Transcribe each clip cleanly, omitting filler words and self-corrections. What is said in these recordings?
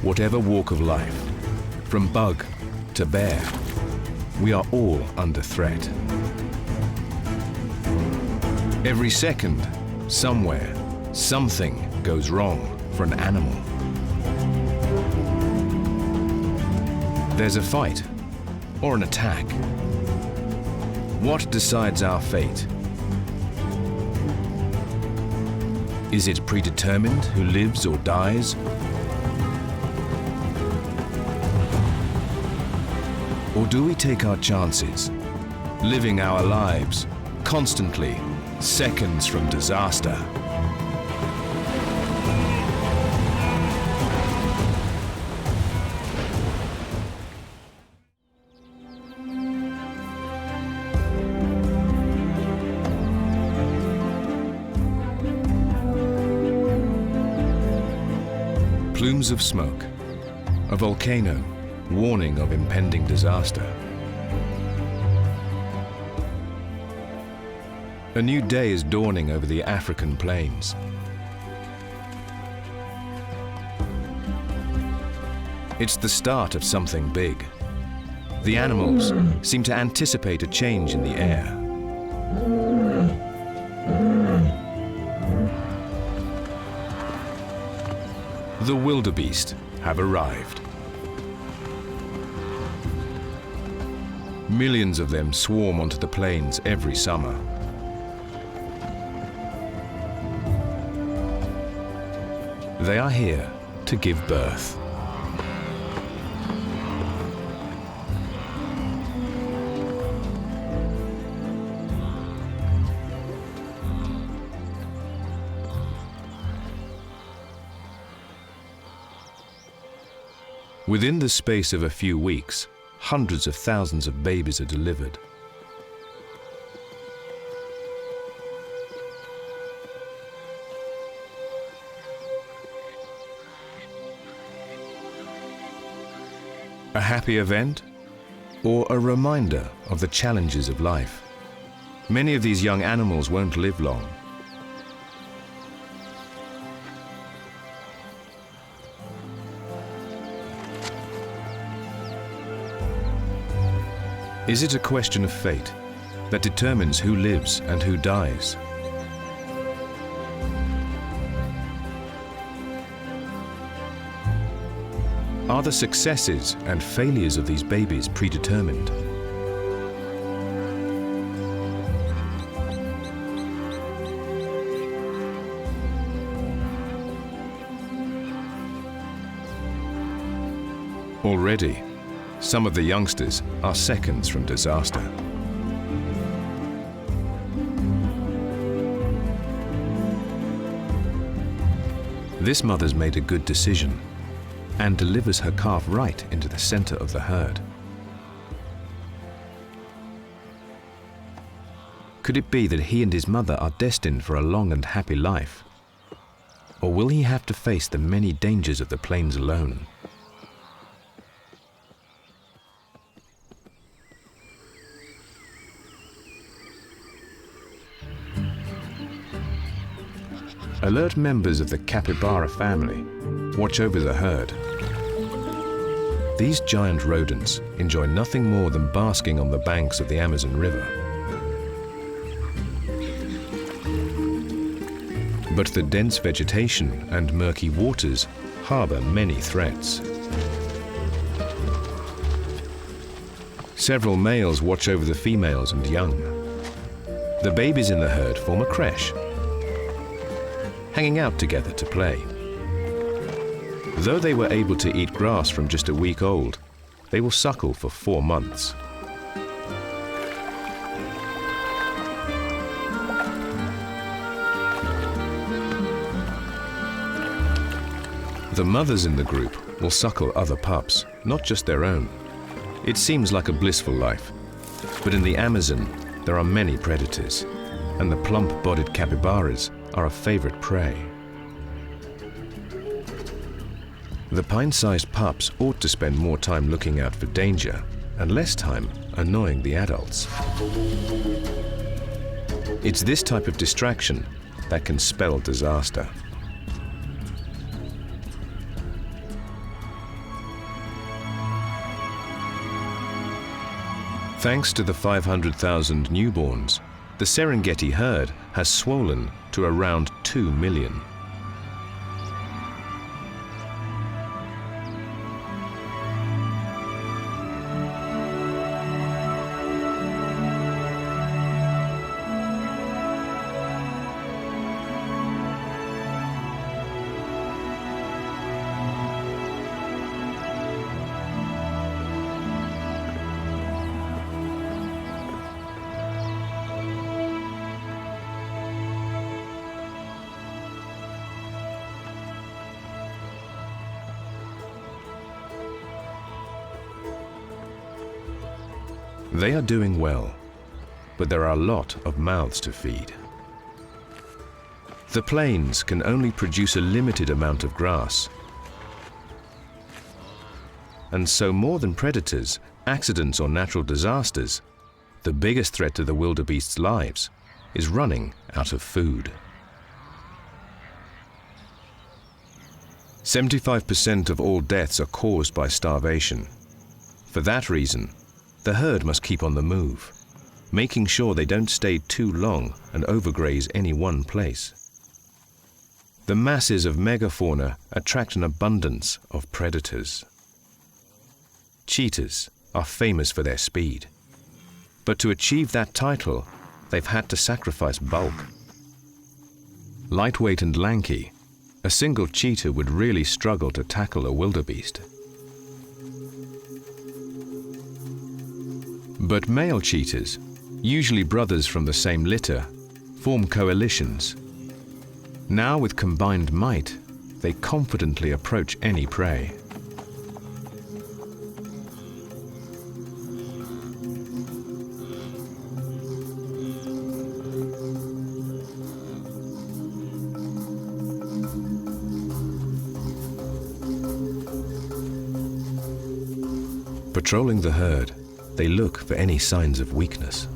Whatever walk of life, from bug to bear, we are all under threat. Every second, somewhere, something goes wrong for an animal. There's a fight or an attack. What decides our fate? Is it predetermined who lives or dies? Or do we take our chances, living our lives constantly, seconds from disaster? Plumes of smoke, a volcano, warning of impending disaster. A new day is dawning over the African plains. It's the start of something big. The animals seem to anticipate a change in the air. The wildebeest have arrived. Millions of them swarm onto the plains every summer. They are here to give birth. Within the space of a few weeks, hundreds of thousands of babies are delivered. A happy event, or a reminder of the challenges of life? Many of these young animals won't live long. Is it a question of fate that determines who lives and who dies? Are the successes and failures of these babies predetermined? Already, some of the youngsters are seconds from disaster. This mother's made a good decision and delivers her calf right into the center of the herd. Could it be that he and his mother are destined for a long and happy life? Or will he have to face the many dangers of the plains alone? Alert members of the capybara family watch over the herd. These giant rodents enjoy nothing more than basking on the banks of the Amazon River. But the dense vegetation and murky waters harbor many threats. Several males watch over the females and young. The babies in the herd form a creche, hanging out together to play. Though they were able to eat grass from just a week old, they will suckle for 4 months. The mothers in the group will suckle other pups, not just their own. It seems like a blissful life, but in the Amazon there are many predators, and the plump-bodied capybaras are a favorite prey. The pint-sized pups ought to spend more time looking out for danger and less time annoying the adults. It's this type of distraction that can spell disaster. Thanks to the 500,000 newborns, the Serengeti herd has swollen to around 2 million. They are doing well, but there are a lot of mouths to feed. The plains can only produce a limited amount of grass. And so more than predators, accidents or natural disasters, the biggest threat to the wildebeest's lives is running out of food. 75% of all deaths are caused by starvation. For that reason, the herd must keep on the move, making sure they don't stay too long and overgraze any one place. The masses of megafauna attract an abundance of predators. Cheetahs are famous for their speed, but to achieve that title, they've had to sacrifice bulk. Lightweight and lanky, a single cheetah would really struggle to tackle a wildebeest. But male cheetahs, usually brothers from the same litter, form coalitions. Now with combined might, they confidently approach any prey. Patrolling the herd, they look for any signs of weakness.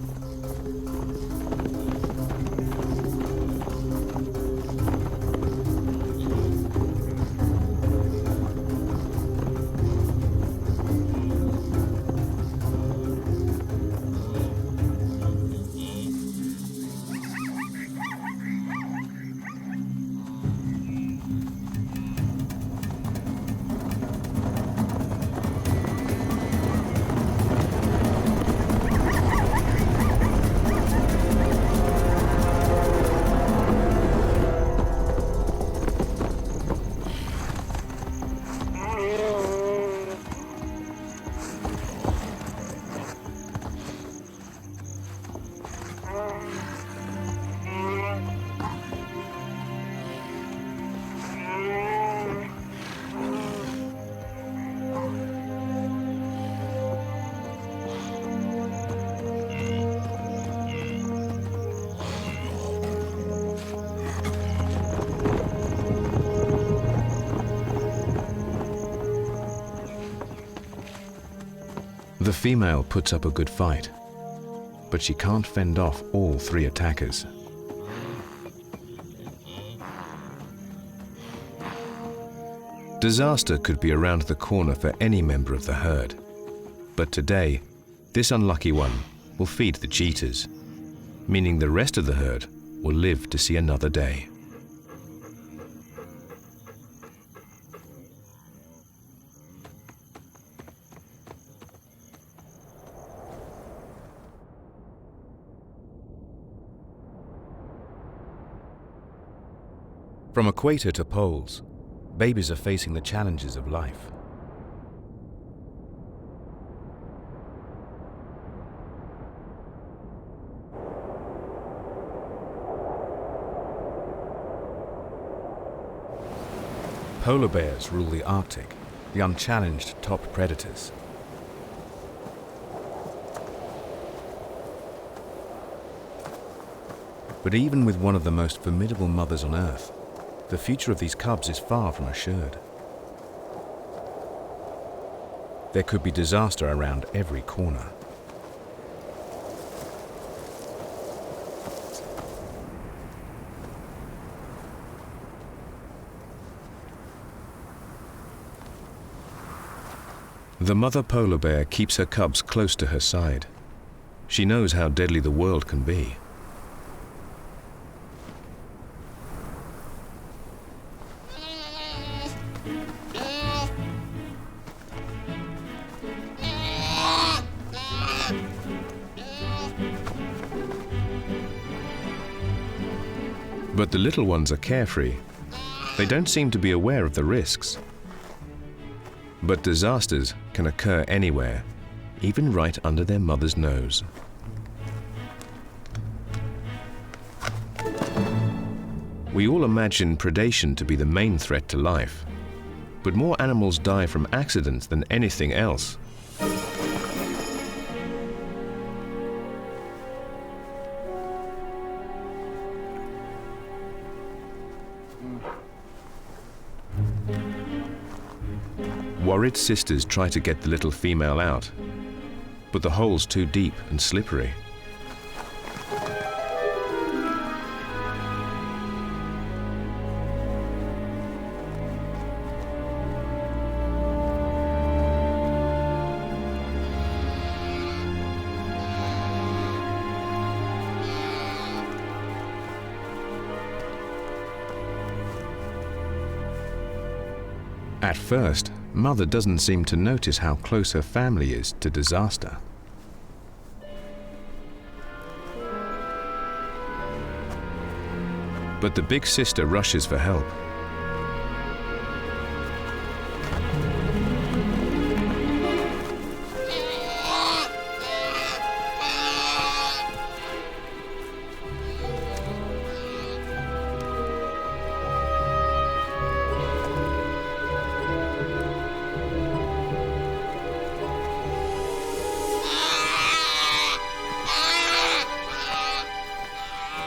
The female puts up a good fight, but she can't fend off all three attackers. Disaster could be around the corner for any member of the herd, but today, this unlucky one will feed the cheetahs, meaning the rest of the herd will live to see another day. From equator to poles, babies are facing the challenges of life. Polar bears rule the Arctic, the unchallenged top predators. But even with one of the most formidable mothers on Earth, the future of these cubs is far from assured. There could be disaster around every corner. The mother polar bear keeps her cubs close to her side, She knows how deadly the world can be. But the little ones are carefree. They don't seem to be aware of the risks. But disasters can occur anywhere, even right under their mother's nose. We all imagine predation to be the main threat to life, but more animals die from accidents than anything else. Worried sisters try to get the little female out, but the hole's too deep and slippery. At first, Mother doesn't seem to notice how close her family is to disaster. But the big sister rushes for help.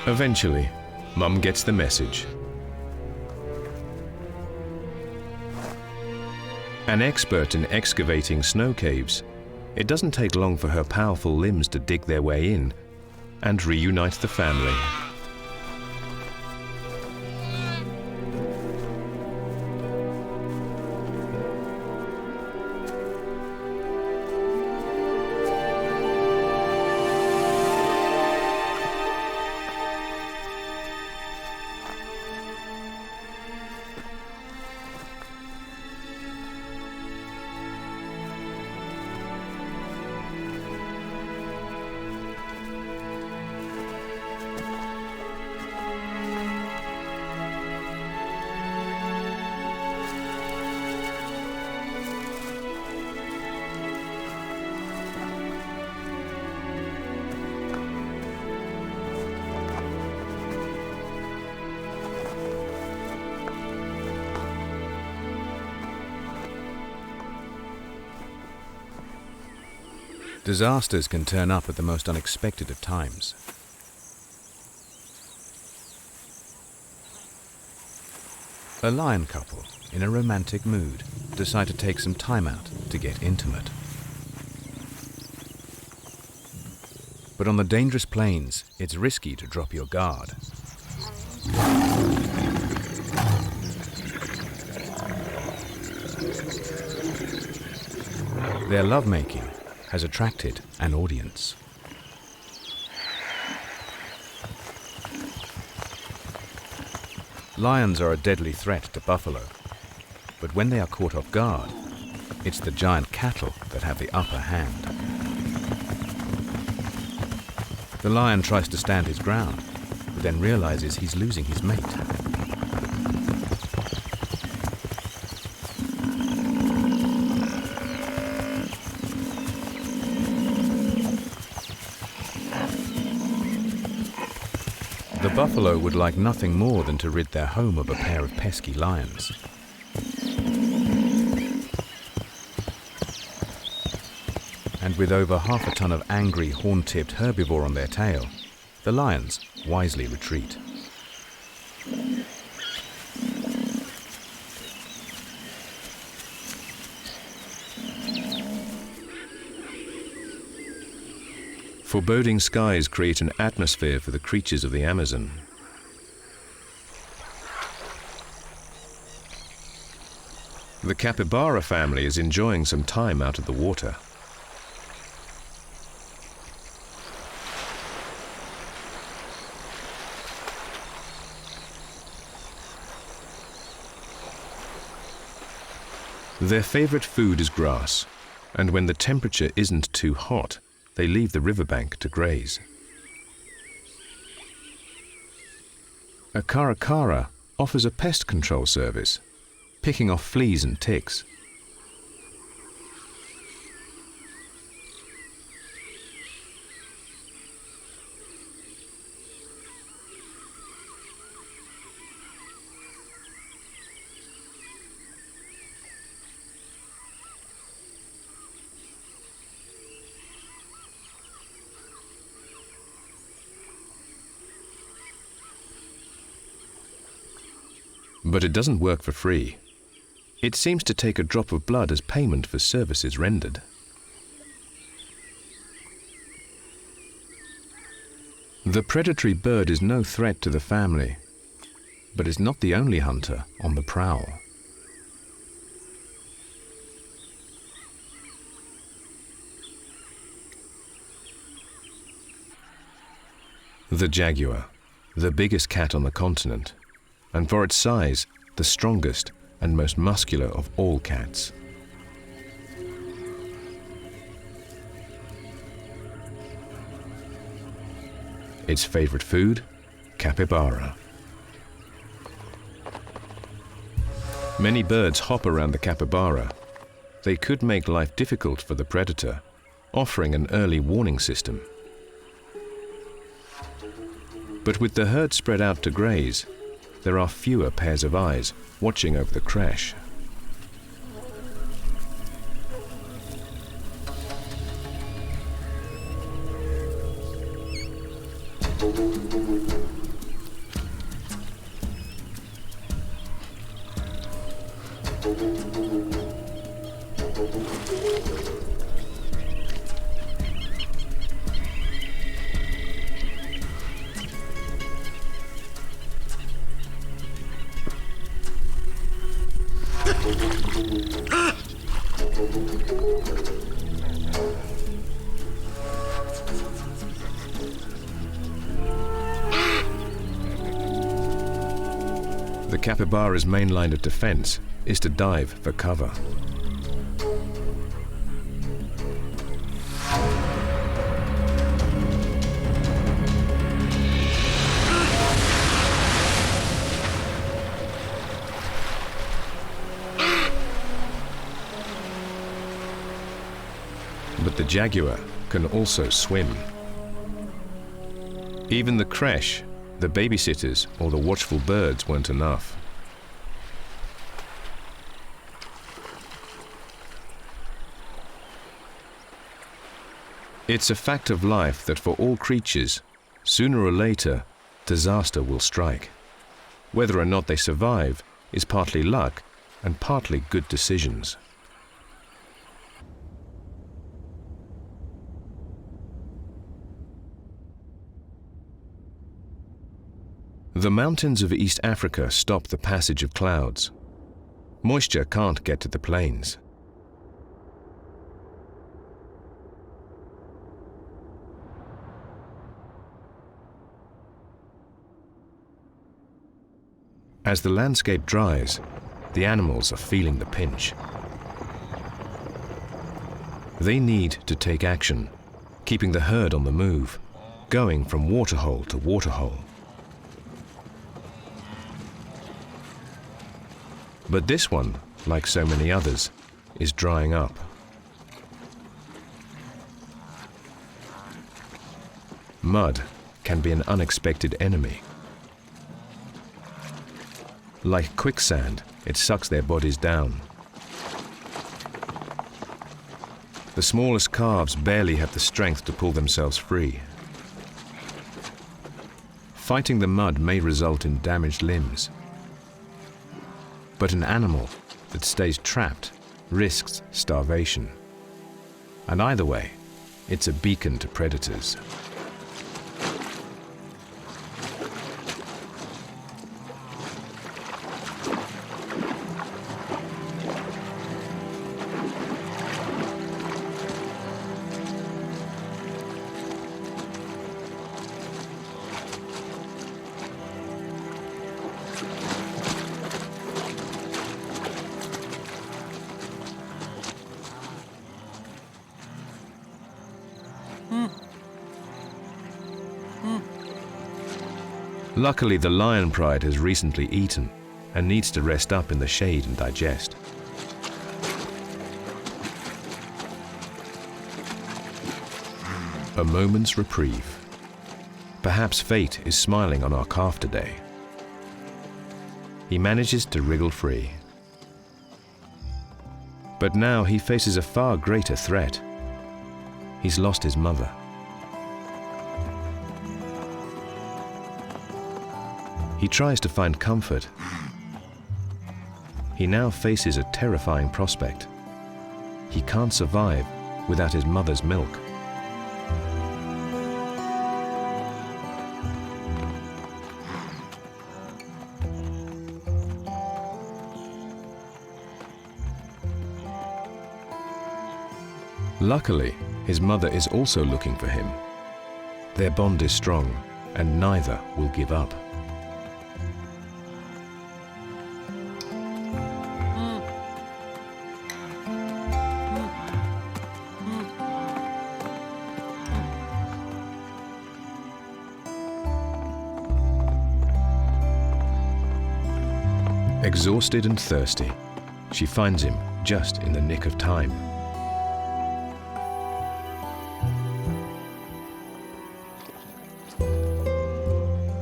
Eventually, Mum gets the message. An expert in excavating snow caves, it doesn't take long for her powerful limbs to dig their way in and reunite the family. Disasters can turn up at the most unexpected of times. A lion couple, in a romantic mood, decide to take some time out to get intimate. But on the dangerous plains, it's risky to drop your guard. Their lovemaking has attracted an audience. Lions are a deadly threat to buffalo, but when they are caught off guard, it's the giant cattle that have the upper hand. The lion tries to stand his ground, but then realizes he's losing his mate. The buffalo would like nothing more than to rid their home of a pair of pesky lions. And with over half a ton of angry, horn-tipped herbivore on their tail, the lions wisely retreat. Foreboding skies create an atmosphere for the creatures of the Amazon. The capybara family is enjoying some time out of the water. Their favorite food is grass, and when the temperature isn't too hot, they leave the riverbank to graze. A caracara offers a pest control service, picking off fleas and ticks. But it doesn't work for free. It seems to take a drop of blood as payment for services rendered. The predatory bird is no threat to the family, but is not the only hunter on the prowl. The jaguar, the biggest cat on the continent, and for its size, the strongest and most muscular of all cats. Its favorite food? Capybara. Many birds hop around the capybara. They could make life difficult for the predator, offering an early warning system. But with the herd spread out to graze, there are fewer pairs of eyes watching over the crash. The capybara's main line of defense is to dive for cover. But the jaguar can also swim. Even the creche, the babysitters, or the watchful birds weren't enough. It's a fact of life that for all creatures, sooner or later, disaster will strike. Whether or not they survive is partly luck and partly good decisions. The mountains of East Africa stop the passage of clouds. Moisture can't get to the plains. As the landscape dries, the animals are feeling the pinch. They need to take action, keeping the herd on the move, going from waterhole to waterhole. But this one, like so many others, is drying up. Mud can be an unexpected enemy. Like quicksand, it sucks their bodies down. The smallest calves barely have the strength to pull themselves free. Fighting the mud may result in damaged limbs. But an animal that stays trapped risks starvation. And either way, it's a beacon to predators. Luckily, the lion pride has recently eaten and needs to rest up in the shade and digest. A moment's reprieve. Perhaps fate is smiling on our calf today. He manages to wriggle free. But now he faces a far greater threat. He's lost his mother. He tries to find comfort. He now faces a terrifying prospect. He can't survive without his mother's milk. Luckily, his mother is also looking for him. Their bond is strong, and neither will give up. Exhausted and thirsty, she finds him just in the nick of time.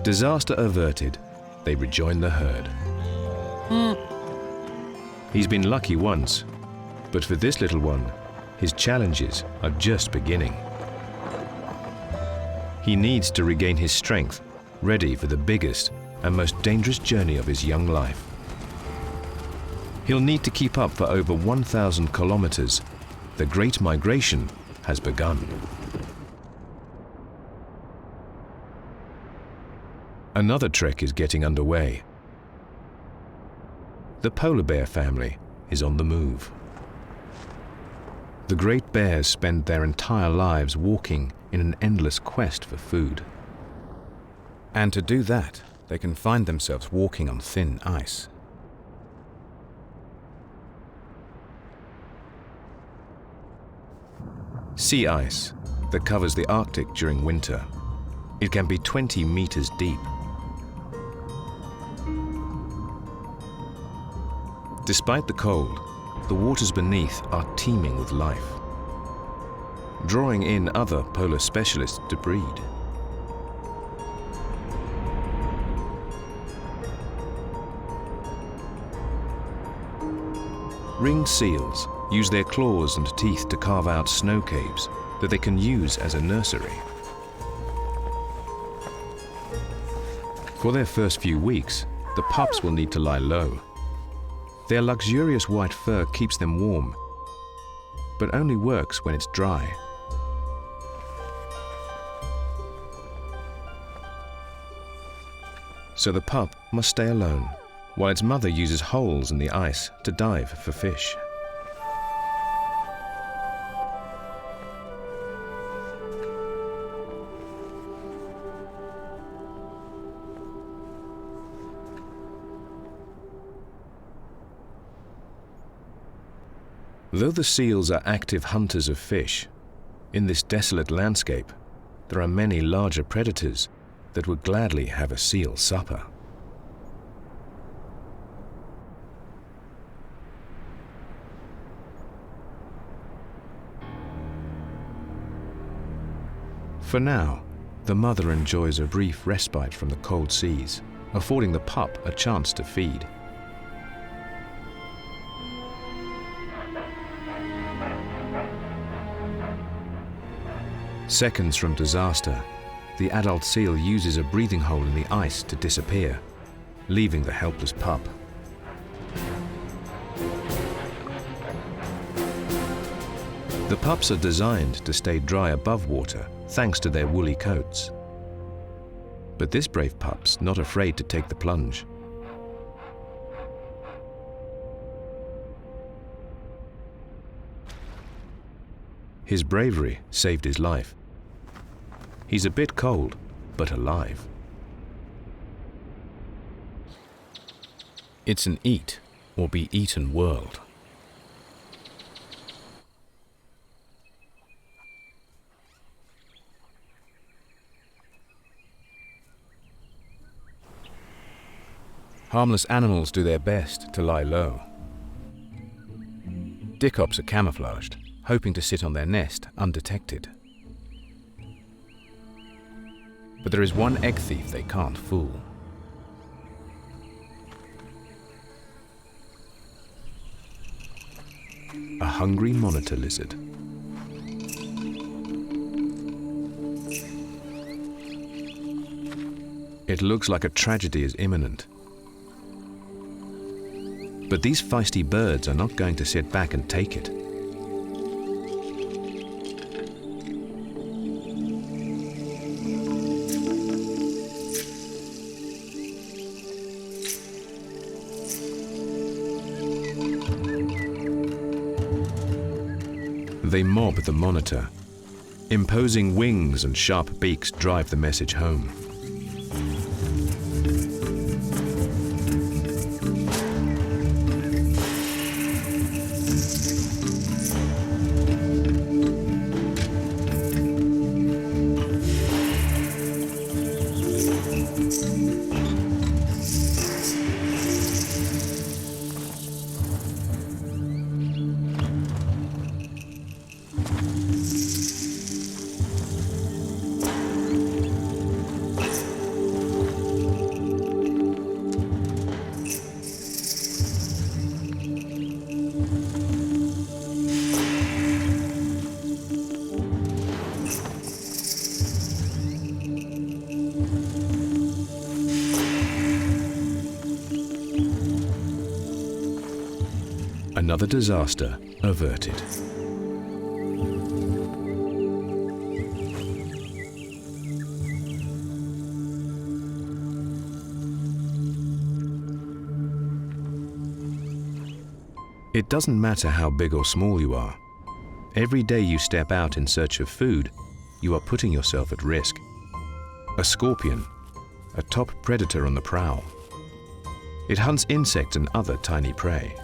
Disaster averted, they rejoin the herd. He's been lucky once, but for this little one, his challenges are just beginning. He needs to regain his strength, ready for the biggest and most dangerous journey of his young life. He'll need to keep up for over 1,000 kilometers. The Great Migration has begun. Another trek is getting underway. The polar bear family is on the move. The great bears spend their entire lives walking in an endless quest for food. And to do that, they can find themselves walking on thin ice. Sea ice that covers the Arctic during winter. It can be 20 meters deep. Despite the cold, the waters beneath are teeming with life, drawing in other polar specialists to breed. Ringed seals use their claws and teeth to carve out snow caves that they can use as a nursery. For their first few weeks, the pups will need to lie low. Their luxurious white fur keeps them warm, but only works when it's dry. So the pup must stay alone, while its mother uses holes in the ice to dive for fish. Though the seals are active hunters of fish, in this desolate landscape, there are many larger predators that would gladly have a seal supper. For now, the mother enjoys a brief respite from the cold seas, affording the pup a chance to feed. Seconds from disaster, the adult seal uses a breathing hole in the ice to disappear, leaving the helpless pup. The pups are designed to stay dry above water thanks to their woolly coats. But this brave pup's not afraid to take the plunge. His bravery saved his life. He's a bit cold, but alive. It's an eat or be eaten world. Harmless animals do their best to lie low. Dickops are camouflaged, hoping to sit on their nest undetected. But there is one egg thief they can't fool. A hungry monitor lizard. It looks like a tragedy is imminent. But these feisty birds are not going to sit back and take it. They mob the monitor. Imposing wings and sharp beaks drive the message home. Another disaster averted. It doesn't matter how big or small you are. Every day you step out in search of food, you are putting yourself at risk. A scorpion, a top predator on the prowl. It hunts insects and other tiny prey.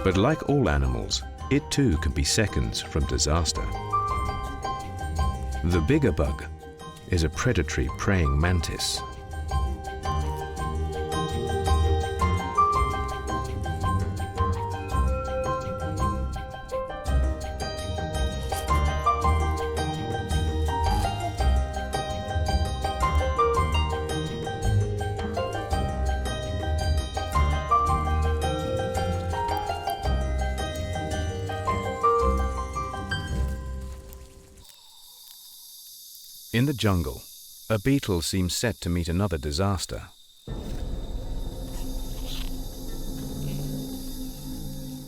But like all animals, it too can be seconds from disaster. The bigger bug is a predatory praying mantis. In the jungle, a beetle seems set to meet another disaster.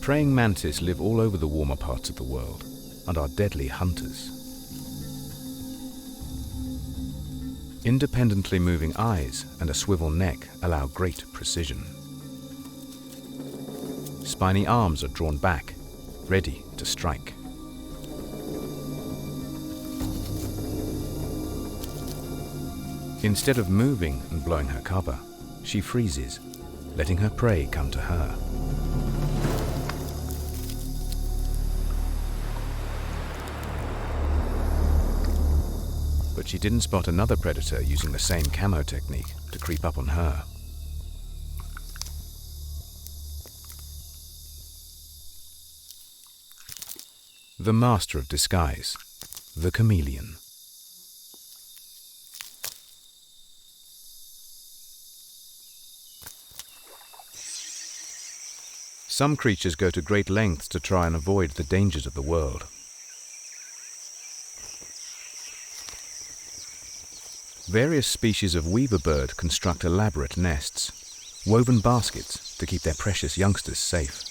Praying mantis live all over the warmer parts of the world and are deadly hunters. Independently moving eyes and a swivel neck allow great precision. Spiny arms are drawn back, ready to strike. Instead of moving and blowing her cover, she freezes, letting her prey come to her. But she didn't spot another predator using the same camo technique to creep up on her. The master of disguise, the chameleon. Some creatures go to great lengths to try and avoid the dangers of the world. Various species of weaver bird construct elaborate nests, woven baskets to keep their precious youngsters safe.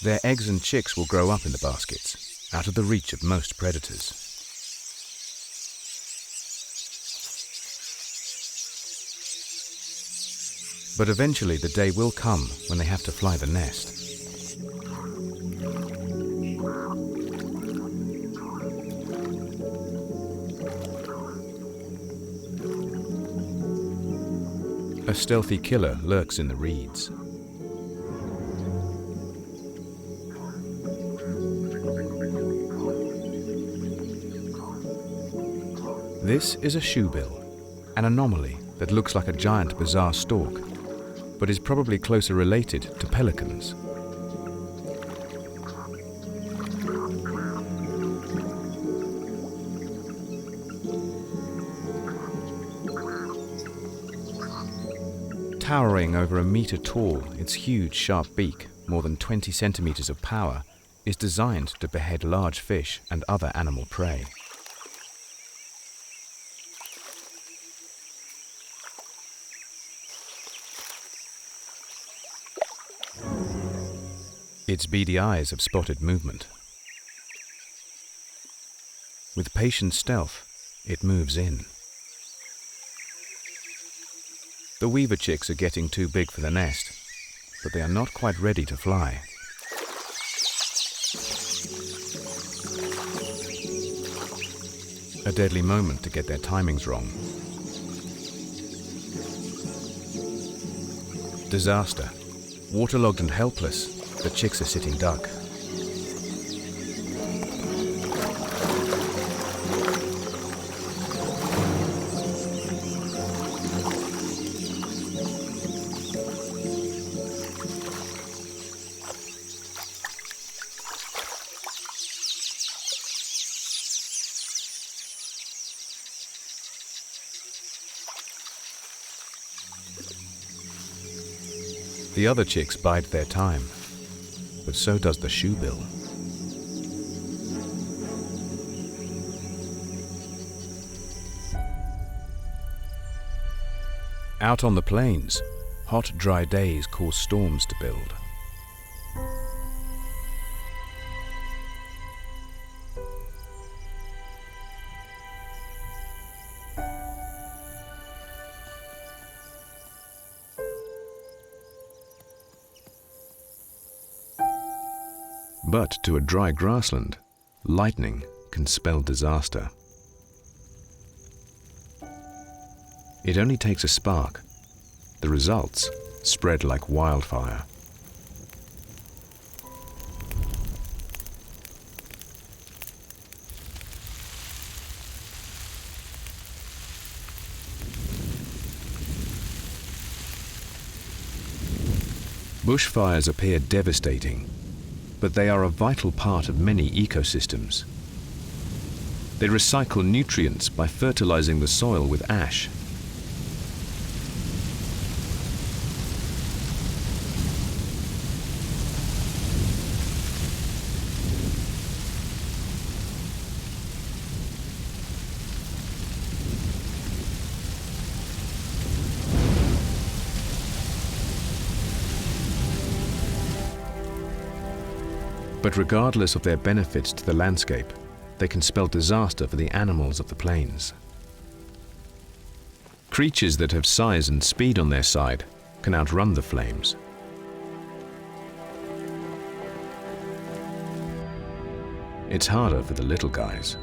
Their eggs and chicks will grow up in the baskets, out of the reach of most predators. But eventually the day will come when they have to fly the nest. A stealthy killer lurks in the reeds. This is a shoebill, an anomaly that looks like a giant bizarre stork, but is probably closer related to pelicans. Towering over a meter tall, its huge sharp beak, more than 20 centimeters of power, is designed to behead large fish and other animal prey. Its beady eyes have spotted movement. With patient stealth, it moves in. The weaver chicks are getting too big for the nest, but they are not quite ready to fly. A deadly moment to get their timings wrong. Disaster. Waterlogged and helpless, the chicks are sitting duck. The other chicks bide their time, but so does the shoebill. Out on the plains, hot, dry days cause storms to build. But to a dry grassland, lightning can spell disaster. It only takes a spark. The results spread like wildfire. Bushfires appear devastating, but they are a vital part of many ecosystems. They recycle nutrients by fertilizing the soil with ash. But regardless of their benefits to the landscape, they can spell disaster for the animals of the plains. Creatures that have size and speed on their side can outrun the flames. It's harder for the little guys.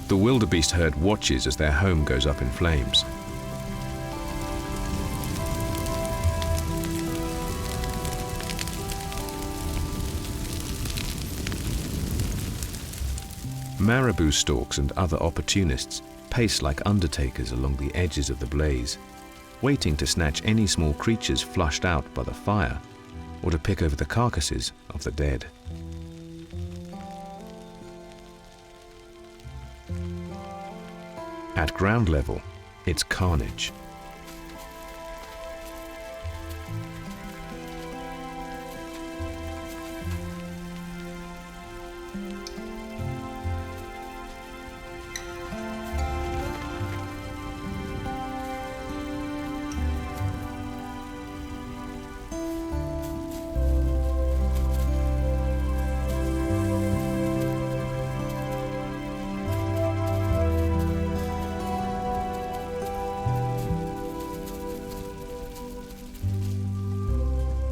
The wildebeest herd watches as their home goes up in flames. Marabou storks and other opportunists pace like undertakers along the edges of the blaze, waiting to snatch any small creatures flushed out by the fire or to pick over the carcasses of the dead. At ground level, it's carnage.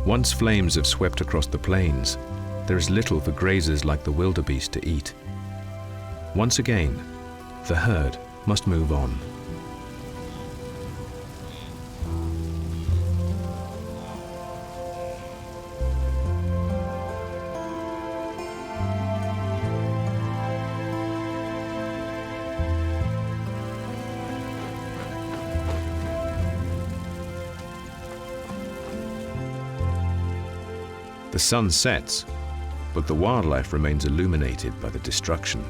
Once flames have swept across the plains, there is little for grazers like the wildebeest to eat. Once again, the herd must move on. The sun sets, but the wildlife remains illuminated by the destruction.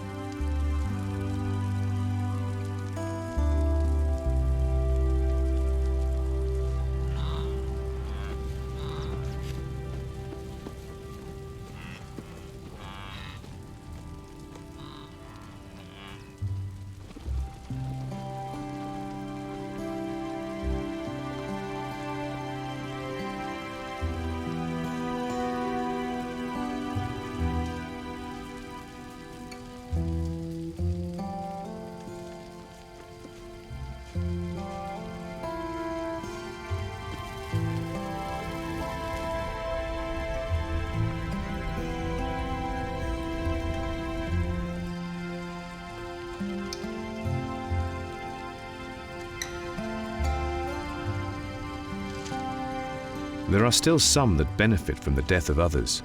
There are still some that benefit from the death of others.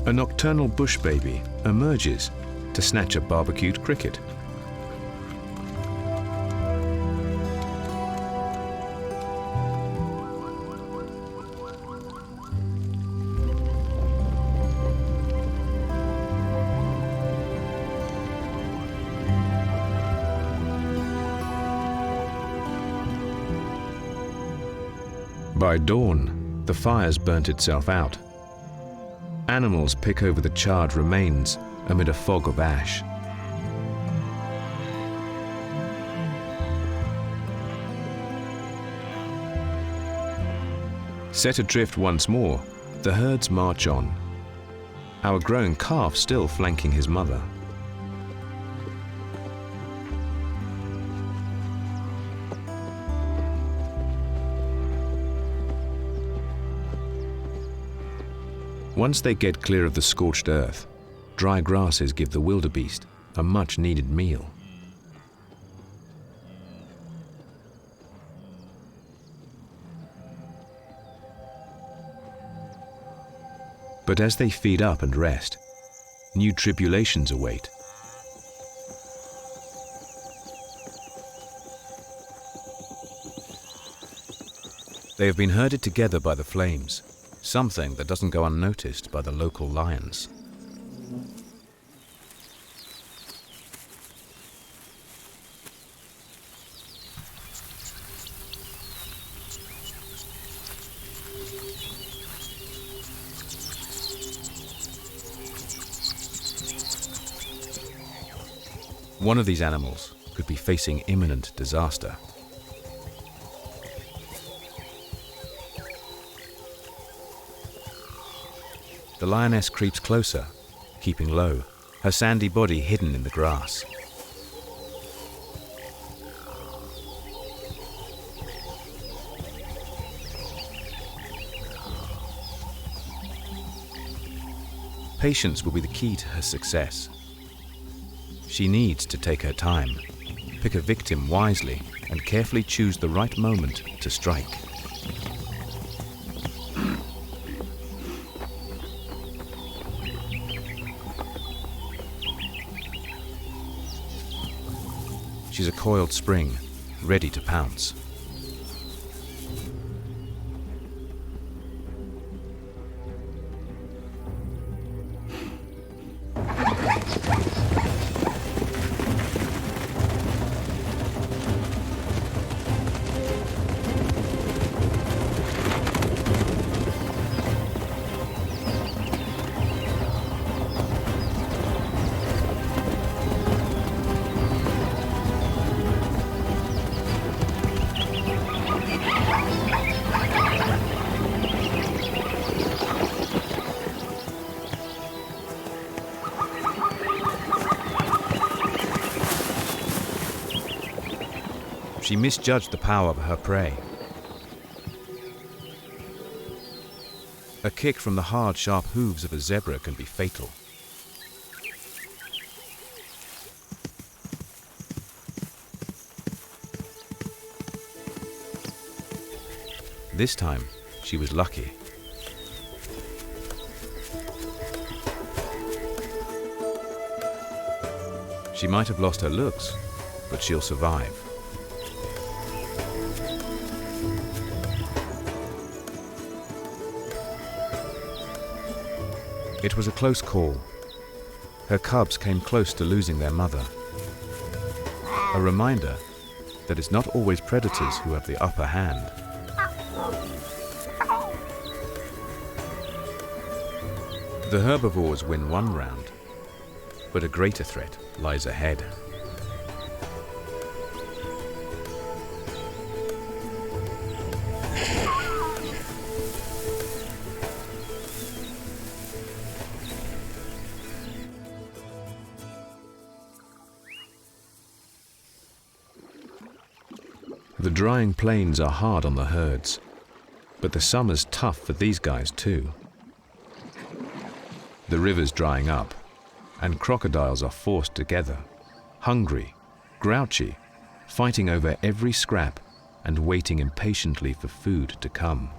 A nocturnal bush baby emerges to snatch a barbecued cricket. By dawn, the fire's burnt itself out. Animals pick over the charred remains amid a fog of ash. Set adrift once more, the herds march on. Our growing calf still flanking his mother. Once they get clear of the scorched earth, dry grasses give the wildebeest a much-needed meal. But as they feed up and rest, new tribulations await. They have been herded together by the flames, something that doesn't go unnoticed by the local lions. One of these animals could be facing imminent disaster. The lioness creeps closer, keeping low, her sandy body hidden in the grass. Patience will be the key to her success. She needs to take her time, pick a victim wisely, and carefully choose the right moment to strike. She's a coiled spring, ready to pounce. She misjudged the power of her prey. A kick from the hard, sharp hooves of a zebra can be fatal. This time, she was lucky. She might have lost her looks, but she'll survive. It was a close call. Her cubs came close to losing their mother. A reminder that it's not always predators who have the upper hand. The herbivores win one round, but a greater threat lies ahead. The drying plains are hard on the herds, but the summer's tough for these guys too. The river's drying up, and crocodiles are forced together, hungry, grouchy, fighting over every scrap and waiting impatiently for food to come.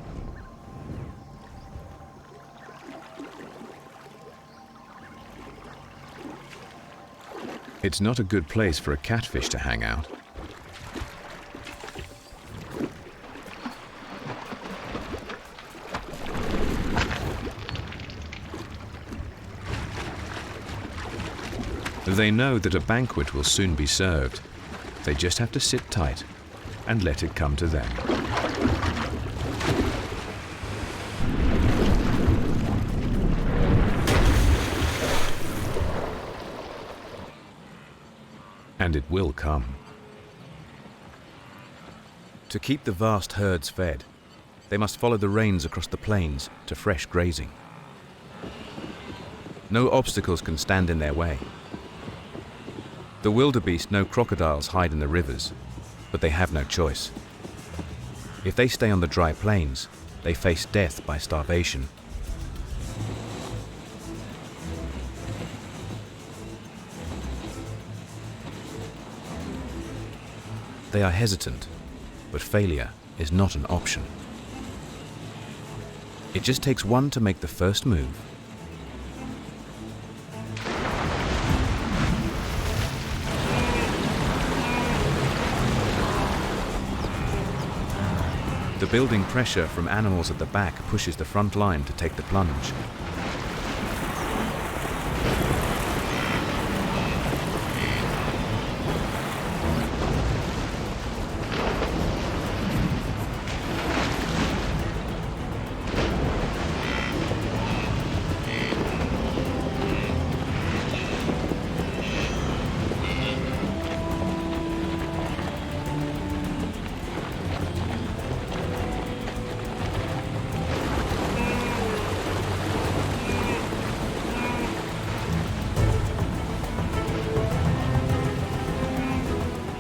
It's not a good place for a catfish to hang out. They know that a banquet will soon be served. They just have to sit tight and let it come to them. And it will come. To keep the vast herds fed, they must follow the rains across the plains to fresh grazing. No obstacles can stand in their way. The wildebeest know crocodiles hide in the rivers, but they have no choice. If they stay on the dry plains, they face death by starvation. They are hesitant, but failure is not an option. It just takes one to make the first move. The building pressure from animals at the back pushes the front line to take the plunge.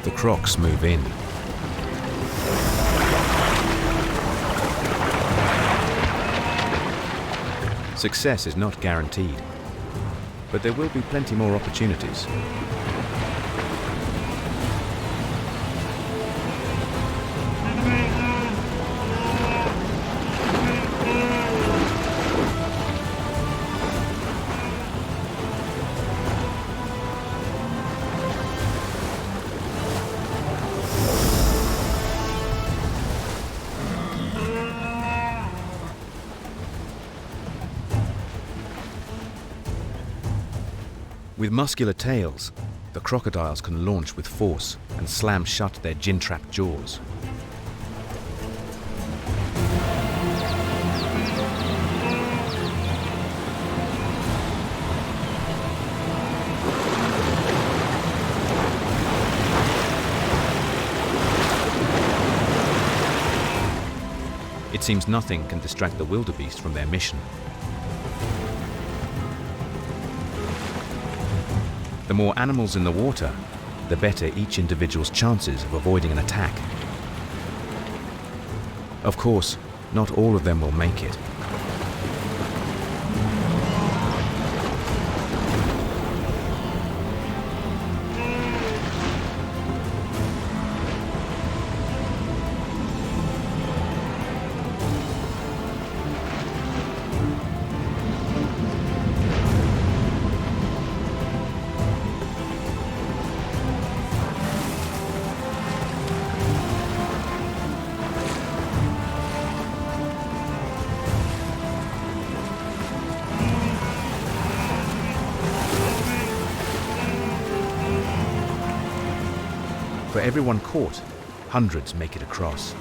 The crocs move in. Success is not guaranteed, but there will be plenty more opportunities. With muscular tails, the crocodiles can launch with force and slam shut their gin-trap jaws. It seems nothing can distract the wildebeest from their mission. The more animals in the water, the better each individual's chances of avoiding an attack. Of course, not all of them will make it. For everyone caught, hundreds make it across.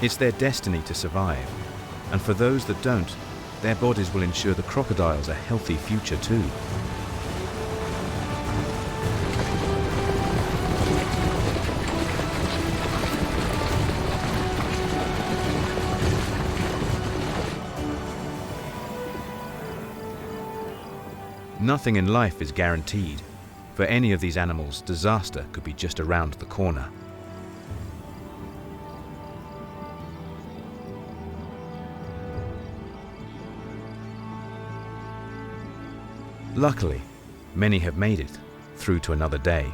It's their destiny to survive, and for those that don't, their bodies will ensure the crocodiles a healthy future too. Nothing in life is guaranteed. For any of these animals, disaster could be just around the corner. Luckily, many have made it through to another day.